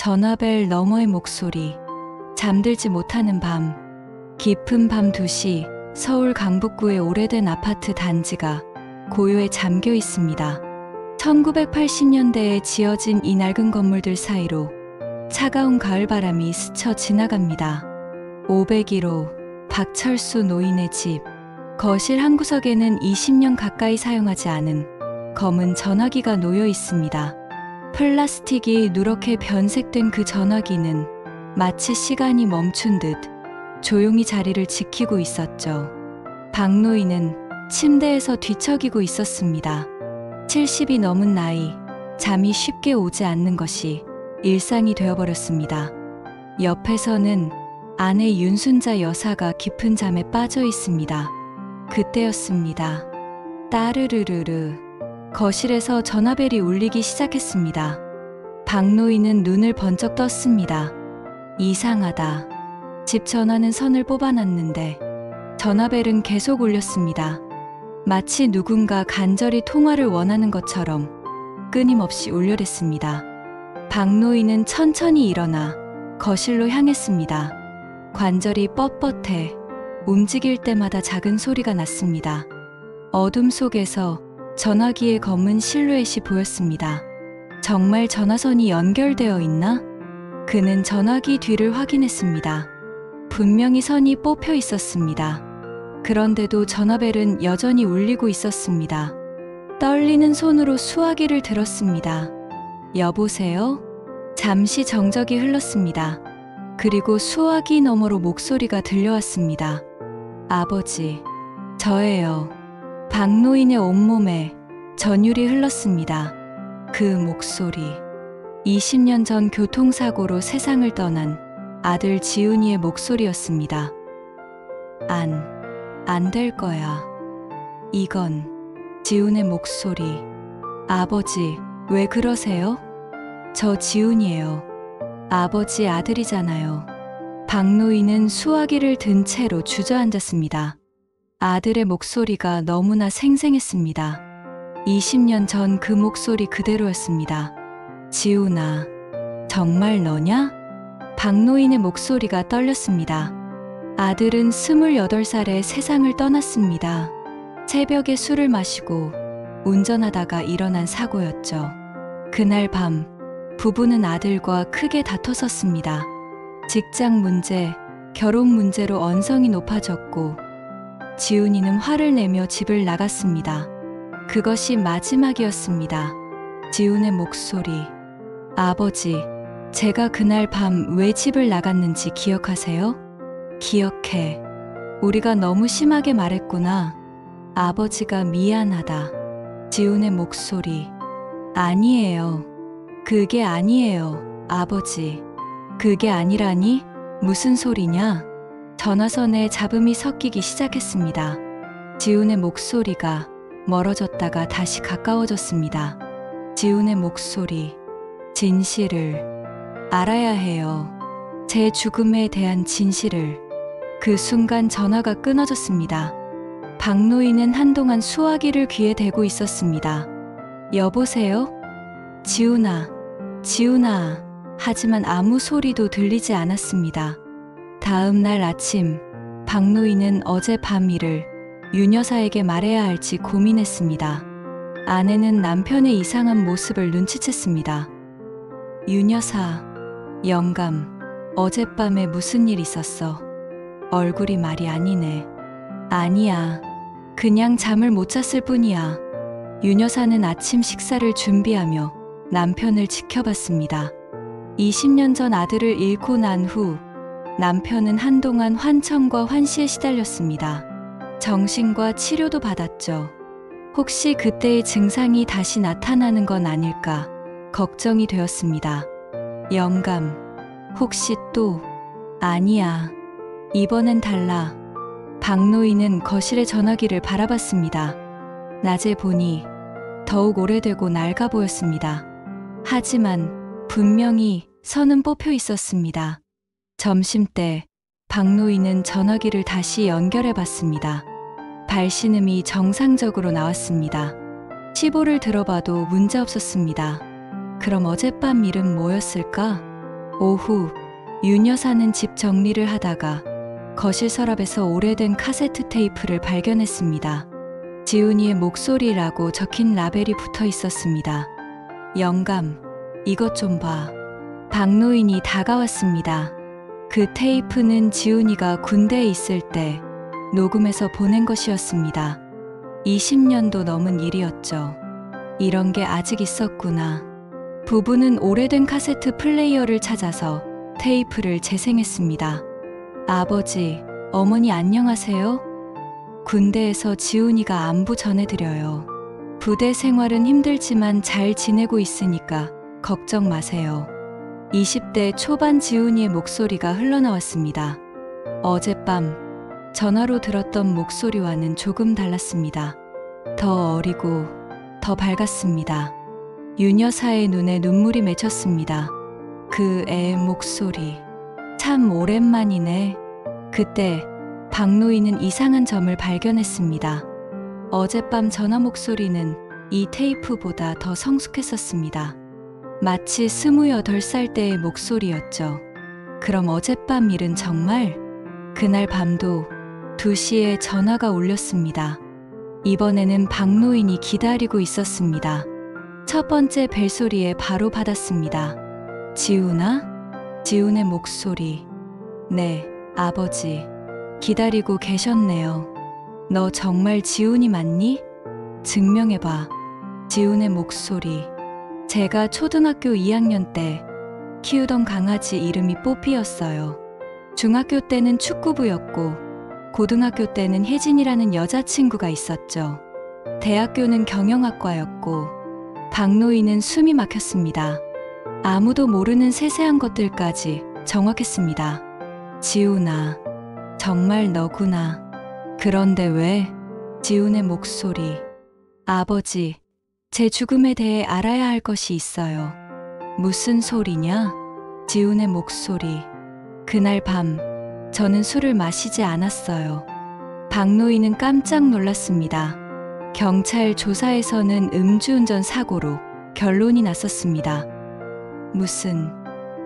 전화벨 너머의 목소리. 잠들지 못하는 밤. 깊은 밤 2시 서울 강북구의 오래된 아파트 단지가 고요에 잠겨 있습니다. 1980년대에 지어진 이 낡은 건물들 사이로 차가운 가을바람이 스쳐 지나갑니다. 501호 박철수 노인의 집. 거실 한 구석에는 20년 가까이 사용하지 않은 검은 전화기가 놓여 있습니다. 플라스틱이 누렇게 변색된 그 전화기는 마치 시간이 멈춘 듯 조용히 자리를 지키고 있었죠. 박 노인은 침대에서 뒤척이고 있었습니다. 70이 넘은 나이, 잠이 쉽게 오지 않는 것이 일상이 되어버렸습니다. 옆에서는 아내 윤순자 여사가 깊은 잠에 빠져 있습니다. 그때였습니다. 따르르르르. 거실에서 전화벨이 울리기 시작했습니다. 박 노인은 눈을 번쩍 떴습니다. 이상하다. 집 전화는 선을 뽑아놨는데 전화벨은 계속 울렸습니다. 마치 누군가 간절히 통화를 원하는 것처럼 끊임없이 울려댔습니다. 박 노인은 천천히 일어나 거실로 향했습니다. 관절이 뻣뻣해 움직일 때마다 작은 소리가 났습니다. 어둠 속에서 전화기의 검은 실루엣이 보였습니다. 정말 전화선이 연결되어 있나? 그는 전화기 뒤를 확인했습니다. 분명히 선이 뽑혀 있었습니다. 그런데도 전화벨은 여전히 울리고 있었습니다. 떨리는 손으로 수화기를 들었습니다. 여보세요? 잠시 정적이 흘렀습니다. 그리고 수화기 너머로 목소리가 들려왔습니다. 아버지, 저예요. 박 노인의 온몸에 전율이 흘렀습니다. 그 목소리. 20년 전 교통사고로 세상을 떠난 아들 지훈이의 목소리였습니다. 안 될 거야. 이건 지훈의 목소리. 아버지, 왜 그러세요? 저 지훈이에요. 아버지 아들이잖아요. 박 노인은 수화기를 든 채로 주저앉았습니다. 아들의 목소리가 너무나 생생했습니다. 20년 전 그 목소리 그대로였습니다. 지훈아, 정말 너냐? 박 노인의 목소리가 떨렸습니다. 아들은 28살에 세상을 떠났습니다. 새벽에 술을 마시고 운전하다가 일어난 사고였죠. 그날 밤 부부는 아들과 크게 다퉈섰습니다. 직장 문제, 결혼 문제로 언성이 높아졌고 지훈이는 화를 내며 집을 나갔습니다. 그것이 마지막이었습니다. 지훈의 목소리. 아버지, 제가 그날 밤 왜 집을 나갔는지 기억하세요? 기억해. 우리가 너무 심하게 말했구나. 아버지가 미안하다. 지훈의 목소리. 아니에요. 그게 아니에요, 아버지. 그게 아니라니? 무슨 소리냐? 전화선에 잡음이 섞이기 시작했습니다. 지훈의 목소리가 멀어졌다가 다시 가까워졌습니다. 지훈의 목소리. 진실을 알아야 해요. 제 죽음에 대한 진실을. 그 순간 전화가 끊어졌습니다. 박 노인은 한동안 수화기를 귀에 대고 있었습니다. 여보세요? 지훈아, 지훈아. 하지만 아무 소리도 들리지 않았습니다. 다음 날 아침, 박 노인은 어젯밤 일을 윤 여사에게 말해야 할지 고민했습니다. 아내는 남편의 이상한 모습을 눈치챘습니다. 윤 여사, 영감, 어젯밤에 무슨 일 있었어? 얼굴이 말이 아니네. 아니야. 그냥 잠을 못 잤을 뿐이야. 윤 여사는 아침 식사를 준비하며 남편을 지켜봤습니다. 20년 전 아들을 잃고 난 후 남편은 한동안 환청과 환시에 시달렸습니다. 정신과 치료도 받았죠. 혹시 그때의 증상이 다시 나타나는 건 아닐까 걱정이 되었습니다. 영감, 혹시 또? 아니야. 이번엔 달라. 박 노인은 거실의 전화기를 바라봤습니다. 낮에 보니 더욱 오래되고 낡아 보였습니다. 하지만 분명히 선은 뽑혀 있었습니다. 점심때 박 노인은 전화기를 다시 연결해 봤습니다. 발신음이 정상적으로 나왔습니다. 시보를 들어봐도 문제 없었습니다. 그럼 어젯밤 일은 뭐였을까? 오후 윤 여사는 집 정리를 하다가 거실 서랍에서 오래된 카세트 테이프를 발견했습니다. 지훈이의 목소리라고 적힌 라벨이 붙어 있었습니다. 영감, 이것 좀 봐. 박노인이 다가왔습니다. 그 테이프는 지훈이가 군대에 있을 때 녹음해서 보낸 것이었습니다. 20년도 넘은 일이었죠. 이런 게 아직 있었구나. 부부는 오래된 카세트 플레이어를 찾아서 테이프를 재생했습니다. 아버지, 어머니 안녕하세요? 군대에서 지훈이가 안부 전해드려요. 부대 생활은 힘들지만 잘 지내고 있으니까 걱정 마세요. 20대 초반 지훈이의 목소리가 흘러나왔습니다. 어젯밤 전화로 들었던 목소리와는 조금 달랐습니다. 더 어리고 더 밝았습니다. 윤 여사의 눈에 눈물이 맺혔습니다. 그 애의 목소리 참 오랜만이네. 그때 박노인은 이상한 점을 발견했습니다. 어젯밤 전화 목소리는 이 테이프보다 더 성숙했었습니다. 마치 28살 때의 목소리였죠. 그럼 어젯밤 일은 정말? 그날 밤도 2시에 전화가 울렸습니다. 이번에는 박노인이 기다리고 있었습니다. 첫 번째 벨소리에 바로 받았습니다. 지훈아? 지훈의 목소리. 네, 아버지. 기다리고 계셨네요. 너 정말 지훈이 맞니? 증명해봐. 지훈의 목소리. 제가 초등학교 2학년 때 키우던 강아지 이름이 뽀삐였어요. 중학교 때는 축구부였고 고등학교 때는 혜진이라는 여자친구가 있었죠. 대학교는 경영학과였고 박노인은 숨이 막혔습니다. 아무도 모르는 세세한 것들까지 정확했습니다. 지훈아, 정말 너구나. 그런데 왜? 지훈의 목소리. 아버지, 제 죽음에 대해 알아야 할 것이 있어요. 무슨 소리냐? 지훈의 목소리. 그날 밤, 저는 술을 마시지 않았어요. 박노인은 깜짝 놀랐습니다. 경찰 조사에서는 음주운전 사고로 결론이 났었습니다. 무슨,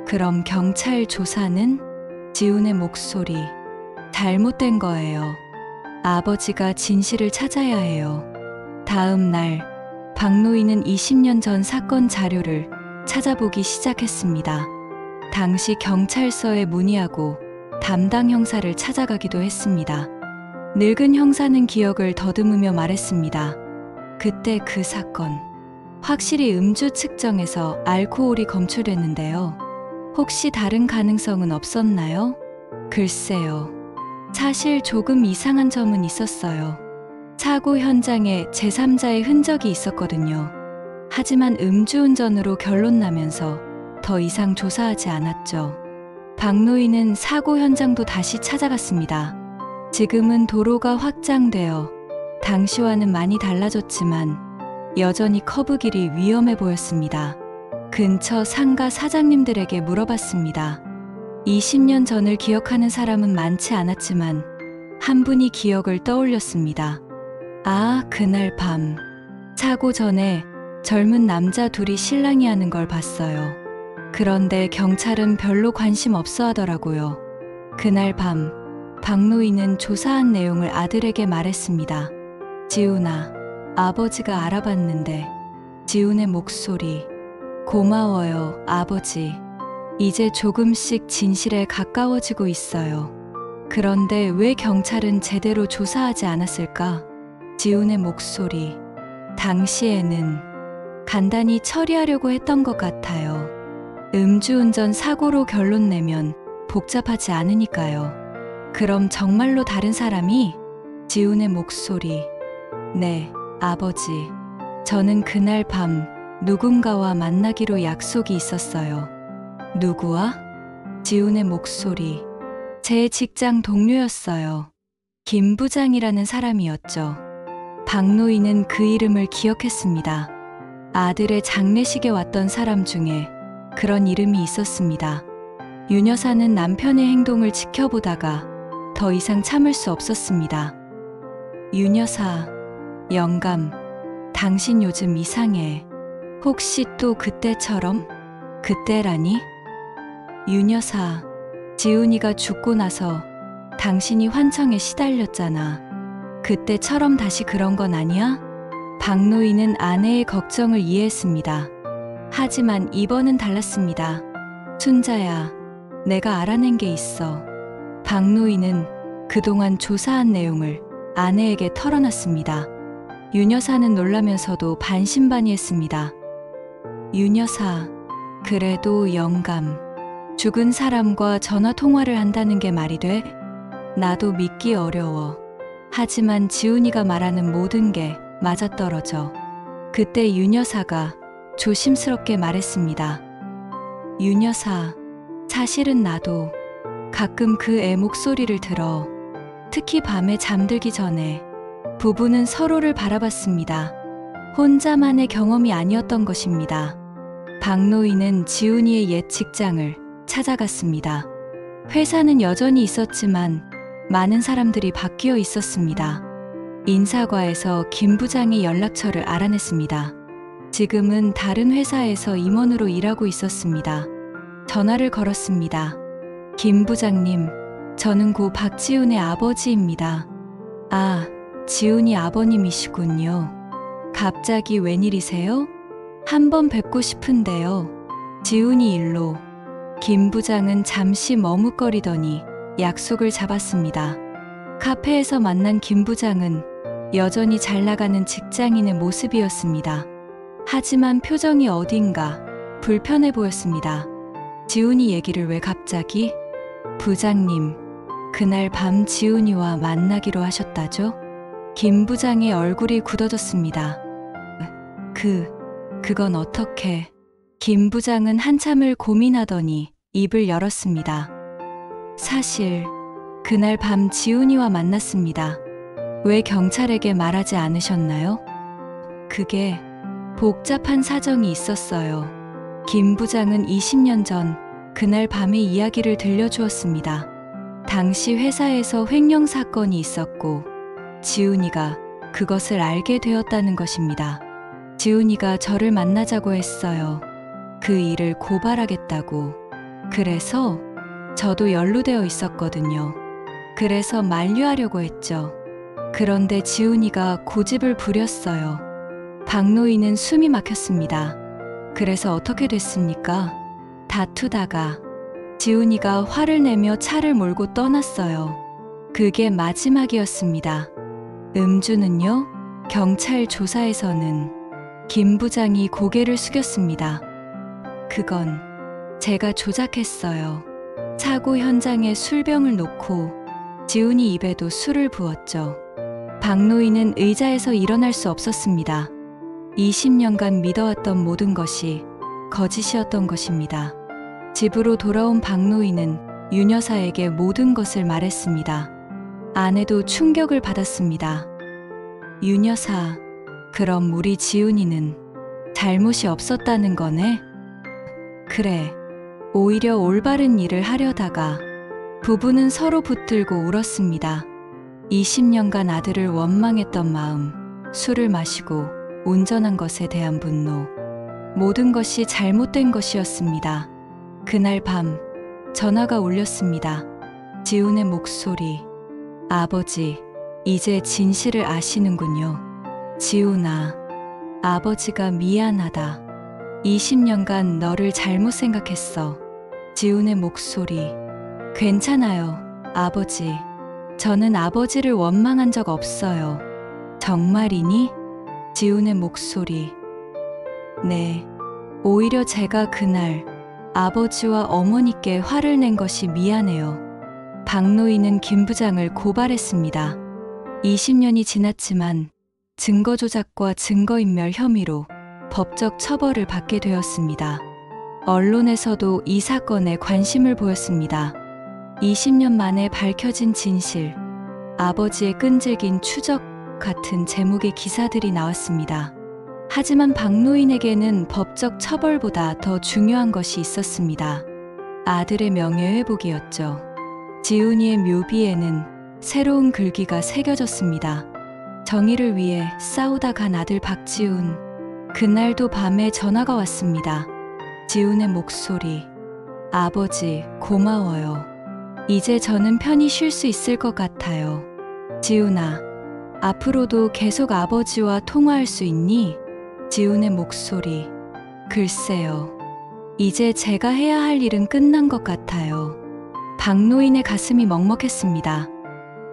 그럼 경찰 조사는? 지훈의 목소리. 잘못된 거예요. 아버지가 진실을 찾아야 해요. 다음 날, 박노인은 20년 전 사건 자료를 찾아보기 시작했습니다. 당시 경찰서에 문의하고 담당 형사를 찾아가기도 했습니다. 늙은 형사는 기억을 더듬으며 말했습니다. 그때 그 사건. 확실히 음주 측정에서 알코올이 검출됐는데요. 혹시 다른 가능성은 없었나요? 글쎄요. 사실 조금 이상한 점은 있었어요. 사고 현장에 제3자의 흔적이 있었거든요. 하지만 음주운전으로 결론 나면서 더 이상 조사하지 않았죠. 박노인은 사고 현장도 다시 찾아갔습니다. 지금은 도로가 확장되어 당시와는 많이 달라졌지만 여전히 커브 길이 위험해 보였습니다. 근처 상가 사장님들에게 물어봤습니다. 20년 전을 기억하는 사람은 많지 않았지만 한 분이 기억을 떠올렸습니다. 아, 그날 밤. 사고 전에 젊은 남자 둘이 실랑이 하는 걸 봤어요. 그런데 경찰은 별로 관심 없어 하더라고요. 그날 밤, 박노인은 조사한 내용을 아들에게 말했습니다. 지훈아, 아버지가 알아봤는데. 지훈의 목소리. 고마워요, 아버지. 이제 조금씩 진실에 가까워지고 있어요. 그런데 왜 경찰은 제대로 조사하지 않았을까? 지훈의 목소리. 당시에는 간단히 처리하려고 했던 것 같아요. 음주운전 사고로 결론 내면 복잡하지 않으니까요. 그럼 정말로 다른 사람이? 지훈의 목소리. 네, 아버지. 저는 그날 밤 누군가와 만나기로 약속이 있었어요. 누구와? 지훈의 목소리. 제 직장 동료였어요. 김 부장이라는 사람이었죠. 박노인은 그 이름을 기억했습니다. 아들의 장례식에 왔던 사람 중에 그런 이름이 있었습니다. 윤 여사는 남편의 행동을 지켜보다가 더 이상 참을 수 없었습니다. 윤 여사, 영감, 당신 요즘 이상해. 혹시 또 그때처럼? 그때라니? 윤 여사, 지훈이가 죽고 나서 당신이 환청에 시달렸잖아. 그때처럼 다시 그런 건 아니야? 박노인은 아내의 걱정을 이해했습니다. 하지만 이번은 달랐습니다. 순자야, 내가 알아낸 게 있어. 박노인은 그동안 조사한 내용을 아내에게 털어놨습니다. 윤 여사는 놀라면서도 반신반의했습니다. 윤 여사, 그래도 영감, 죽은 사람과 전화 통화를 한다는 게 말이 돼? 나도 믿기 어려워. 하지만 지훈이가 말하는 모든 게 맞아떨어져. 그때 윤 여사가 조심스럽게 말했습니다. 윤 여사, 사실은 나도 가끔 그 애 목소리를 들어. 특히 밤에 잠들기 전에 부부는 서로를 바라봤습니다. 혼자만의 경험이 아니었던 것입니다. 박노인은 지훈이의 옛 직장을 찾아갔습니다. 회사는 여전히 있었지만 많은 사람들이 바뀌어 있었습니다. 인사과에서 김 부장의 연락처를 알아냈습니다. 지금은 다른 회사에서 임원으로 일하고 있었습니다. 전화를 걸었습니다. 김 부장님, 저는 고 박지훈의 아버지입니다. 아, 지훈이 아버님이시군요. 갑자기 웬일이세요? 한번 뵙고 싶은데요. 지훈이 일로. 김 부장은 잠시 머뭇거리더니 약속을 잡았습니다. 카페에서 만난 김 부장은 여전히 잘 나가는 직장인의 모습이었습니다. 하지만 표정이 어딘가 불편해 보였습니다. 지훈이 얘기를 왜 갑자기? 부장님, 그날 밤 지훈이와 만나기로 하셨다죠? 김 부장의 얼굴이 굳어졌습니다. 그건 어떻게? 김 부장은 한참을 고민하더니 입을 열었습니다. 사실 그날 밤 지훈이와 만났습니다. 왜 경찰에게 말하지 않으셨나요? 그게 복잡한 사정이 있었어요. 김 부장은 20년 전 그날 밤의 이야기를 들려주었습니다. 당시 회사에서 횡령 사건이 있었고 지훈이가 그것을 알게 되었다는 것입니다. 지훈이가 저를 만나자고 했어요. 그 일을 고발하겠다고. 그래서 저도 연루되어 있었거든요. 그래서 만류하려고 했죠. 그런데 지훈이가 고집을 부렸어요. 박노인은 숨이 막혔습니다. 그래서 어떻게 됐습니까? 다투다가 지훈이가 화를 내며 차를 몰고 떠났어요. 그게 마지막이었습니다. 음주는요? 경찰 조사에서는 김 부장이 고개를 숙였습니다. 그건 제가 조작했어요. 사고 현장에 술병을 놓고 지훈이 입에도 술을 부었죠. 박노인은 의자에서 일어날 수 없었습니다. 20년간 믿어왔던 모든 것이 거짓이었던 것입니다. 집으로 돌아온 박노인은 윤 여사에게 모든 것을 말했습니다. 아내도 충격을 받았습니다. 윤 여사, 그럼 우리 지훈이는 잘못이 없었다는 거네? 그래, 오히려 올바른 일을 하려다가 부부는 서로 붙들고 울었습니다. 20년간 아들을 원망했던 마음, 술을 마시고 운전한 것에 대한 분노, 모든 것이 잘못된 것이었습니다. 그날 밤 전화가 울렸습니다. 지훈의 목소리. 아버지, 이제 진실을 아시는군요. 지훈아, 아버지가 미안하다. 20년간 너를 잘못 생각했어. 지훈의 목소리. 괜찮아요, 아버지. 저는 아버지를 원망한 적 없어요. 정말이니? 지훈의 목소리. 네, 오히려 제가 그날 아버지와 어머니께 화를 낸 것이 미안해요. 박노인은 김 부장을 고발했습니다. 20년이 지났지만 증거 조작과 증거인멸 혐의로 법적 처벌을 받게 되었습니다. 언론에서도 이 사건에 관심을 보였습니다. 20년 만에 밝혀진 진실, 아버지의 끈질긴 추적 같은 제목의 기사들이 나왔습니다. 하지만 박노인에게는 법적 처벌보다 더 중요한 것이 있었습니다. 아들의 명예회복이었죠. 지훈이의 묘비에는 새로운 글귀가 새겨졌습니다. 정의를 위해 싸우다 간 아들 박지훈. 그날도 밤에 전화가 왔습니다. 지훈의 목소리. 아버지, 고마워요. 이제 저는 편히 쉴 수 있을 것 같아요. 지훈아, 앞으로도 계속 아버지와 통화할 수 있니? 지훈의 목소리. 글쎄요. 이제 제가 해야 할 일은 끝난 것 같아요. 박노인의 가슴이 먹먹했습니다.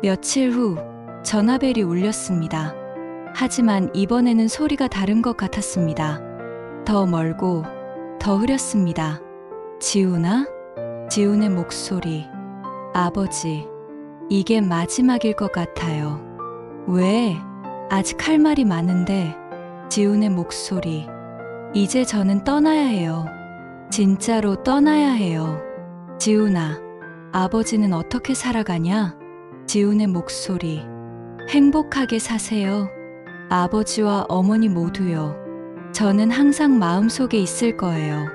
며칠 후 전화벨이 울렸습니다. 하지만 이번에는 소리가 다른 것 같았습니다. 더 멀고 더 흐렸습니다. 지훈아? 지훈의 목소리. 아버지, 이게 마지막일 것 같아요. 왜? 아직 할 말이 많은데. 지훈의 목소리. 이제 저는 떠나야 해요. 진짜로 떠나야 해요. 지훈아, 아버지는 어떻게 살아가냐? 지훈의 목소리. 행복하게 사세요. 아버지와 어머니 모두요. 저는 항상 마음속에 있을 거예요.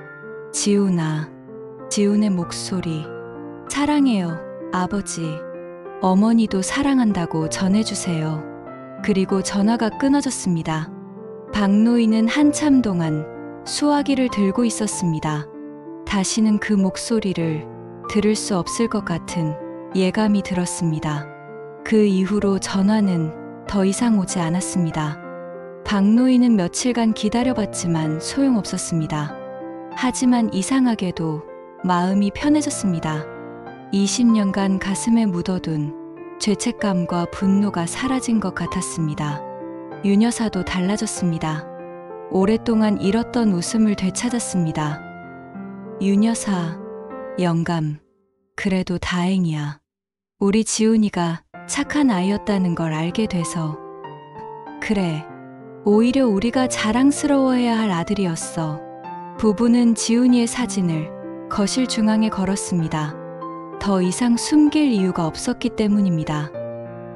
지훈아. 지훈의 목소리. 사랑해요, 아버지. 어머니도 사랑한다고 전해주세요. 그리고 전화가 끊어졌습니다. 박노인은 한참 동안 수화기를 들고 있었습니다. 다시는 그 목소리를 들을 수 없을 것 같은 예감이 들었습니다. 그 이후로 전화는 더 이상 오지 않았습니다. 박노인은 며칠간 기다려봤지만 소용없었습니다. 하지만 이상하게도 마음이 편해졌습니다. 20년간 가슴에 묻어둔 죄책감과 분노가 사라진 것 같았습니다. 윤 여사도 달라졌습니다. 오랫동안 잃었던 웃음을 되찾았습니다. 윤 여사, 영감, 그래도 다행이야. 우리 지훈이가 착한 아이였다는 걸 알게 돼서. 그래, 오히려 우리가 자랑스러워해야 할 아들이었어. 부부는 지훈이의 사진을 거실 중앙에 걸었습니다. 더 이상 숨길 이유가 없었기 때문입니다.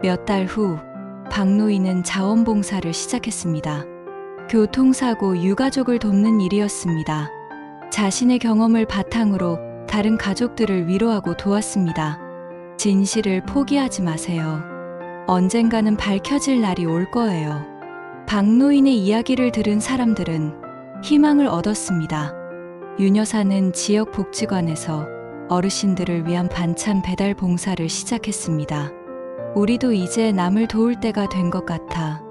몇 달 후 박노인은 자원봉사를 시작했습니다. 교통사고 유가족을 돕는 일이었습니다. 자신의 경험을 바탕으로 다른 가족들을 위로하고 도왔습니다. 진실을 포기하지 마세요. 언젠가는 밝혀질 날이 올 거예요. 박노인의 이야기를 들은 사람들은 희망을 얻었습니다. 윤 여사는 지역 복지관에서 어르신들을 위한 반찬 배달 봉사를 시작했습니다. 우리도 이제 남을 도울 때가 된 것 같아.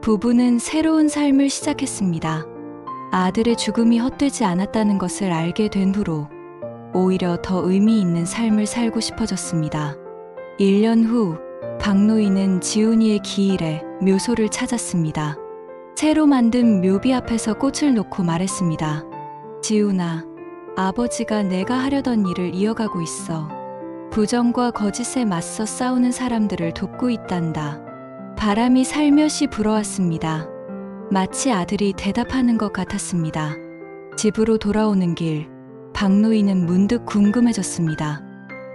부부는 새로운 삶을 시작했습니다. 아들의 죽음이 헛되지 않았다는 것을 알게 된 후로 오히려 더 의미 있는 삶을 살고 싶어졌습니다. 1년 후 박노인은 지훈이의 기일에 묘소를 찾았습니다. 새로 만든 묘비 앞에서 꽃을 놓고 말했습니다. 지훈아, 아버지가 내가 하려던 일을 이어가고 있어. 부정과 거짓에 맞서 싸우는 사람들을 돕고 있단다. 바람이 살며시 불어왔습니다. 마치 아들이 대답하는 것 같았습니다. 집으로 돌아오는 길, 박노인은 문득 궁금해졌습니다.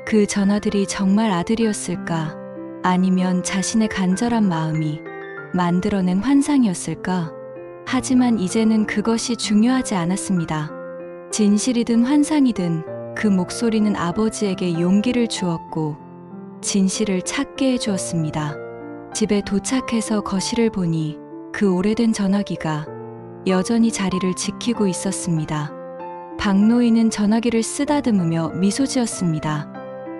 그 전화들이 정말 아들이었을까? 아니면 자신의 간절한 마음이 만들어낸 환상이었을까? 하지만 이제는 그것이 중요하지 않았습니다. 진실이든 환상이든 그 목소리는 아버지에게 용기를 주었고 진실을 찾게 해주었습니다. 집에 도착해서 거실을 보니 그 오래된 전화기가 여전히 자리를 지키고 있었습니다. 박노인은 전화기를 쓰다듬으며 미소 지었습니다.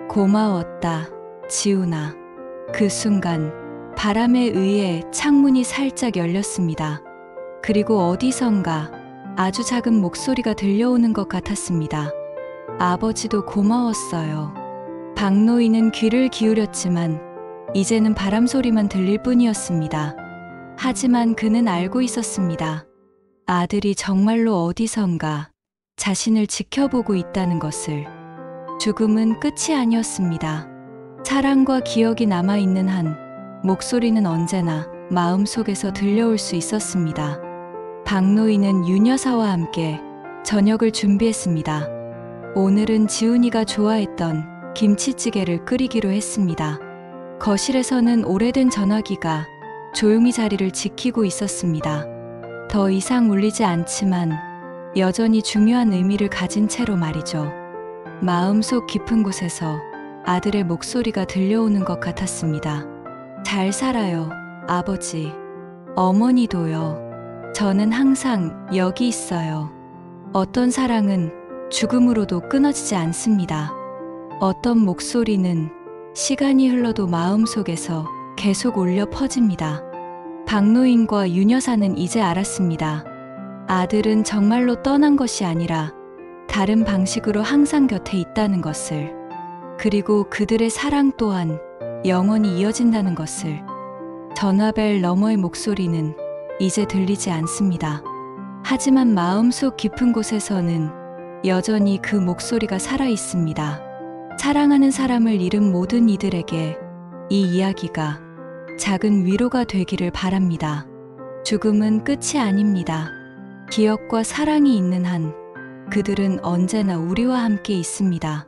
고마웠다, 지훈아. 그 순간 바람에 의해 창문이 살짝 열렸습니다. 그리고 어디선가 아주 작은 목소리가 들려오는 것 같았습니다. 아버지도 고마웠어요. 박노인은 귀를 기울였지만 이제는 바람 소리만 들릴 뿐이었습니다. 하지만 그는 알고 있었습니다. 아들이 정말로 어디선가 자신을 지켜보고 있다는 것을. 죽음은 끝이 아니었습니다. 사랑과 기억이 남아있는 한 목소리는 언제나 마음속에서 들려올 수 있었습니다. 박노인은 윤 여사와 함께 저녁을 준비했습니다. 오늘은 지훈이가 좋아했던 김치찌개를 끓이기로 했습니다. 거실에서는 오래된 전화기가 조용히 자리를 지키고 있었습니다. 더 이상 울리지 않지만 여전히 중요한 의미를 가진 채로 말이죠. 마음속 깊은 곳에서 아들의 목소리가 들려오는 것 같았습니다. 잘 살아요, 아버지. 어머니도요. 저는 항상 여기 있어요. 어떤 사랑은 죽음으로도 끊어지지 않습니다. 어떤 목소리는 시간이 흘러도 마음속에서 계속 울려 퍼집니다. 박노인과 윤여사는 이제 알았습니다. 아들은 정말로 떠난 것이 아니라 다른 방식으로 항상 곁에 있다는 것을, 그리고 그들의 사랑 또한 영원히 이어진다는 것을. 전화벨 너머의 목소리는 이제 들리지 않습니다. 하지만 마음속 깊은 곳에서는 여전히 그 목소리가 살아 있습니다. 사랑하는 사람을 잃은 모든 이들에게 이 이야기가 작은 위로가 되기를 바랍니다. 죽음은 끝이 아닙니다. 기억과 사랑이 있는 한 그들은 언제나 우리와 함께 있습니다.